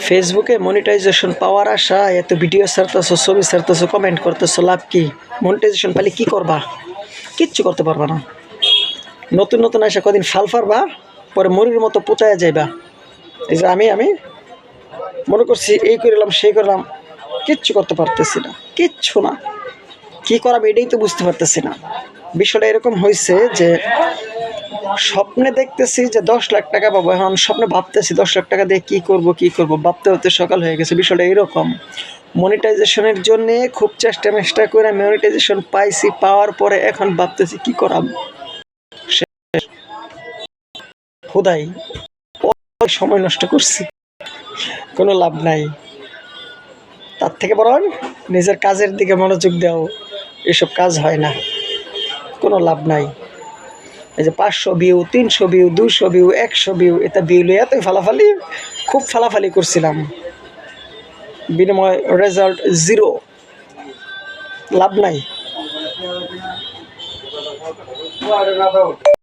ফেসবুকে মনিটাইজেশন পাওয়ার আশায় এত ভিডিও ছাড়তেছো, ছবি ছাড়তেছো, কমেন্ট করতেছো, লাভ কি? মনিটাইজেশন পাইলে কি করবা? কিচ্ছু করতে পারবা না। নতুন নতুন এসে কদিন ফাল পারবা, পরে মরির মতো পচায়া যাইবা। এই যে আমি মনে করছি এই করলাম সেই করলাম, কিচ্ছু করতে পারতেছি না, কিচ্ছু না। কি করাবো এটাই তো বুঝতে পারতেছি না। বিষয়টা এরকম হয়েছে যে স্বপ্নে দেখতেছি যে 10 লাখ টাকা পাবো, এখন স্বপ্নে ভাবতেছি 10 লাখ টাকা দিয়ে কি করব ভাবতে ভাবতে সকাল হয়ে গেছে। বিষয়টা এরকম। মনিটাইজেশনের জন্য খুব চেষ্টা করে মনিটাইজেশন পাইছি, পাওয়ার পরে এখন ভাবতেছি কি করাবো। খোদাই সময় নষ্ট করছি, কোনো লাভ নাই। তার থেকে বরং নিজের কাজের দিকে মনোযোগ দাও। এসব কাজ হয় না, কোনো লাভ নাই। এই যে 500 ভিউ, 300 ভিউ, 200 ভিউ, 100 ভিউ, এটা ভিউ লইয়া তো ফালাফালি, খুব ফালাফালি করছিলাম, বিনিময় রেজাল্ট জিরো, লাভ নাই।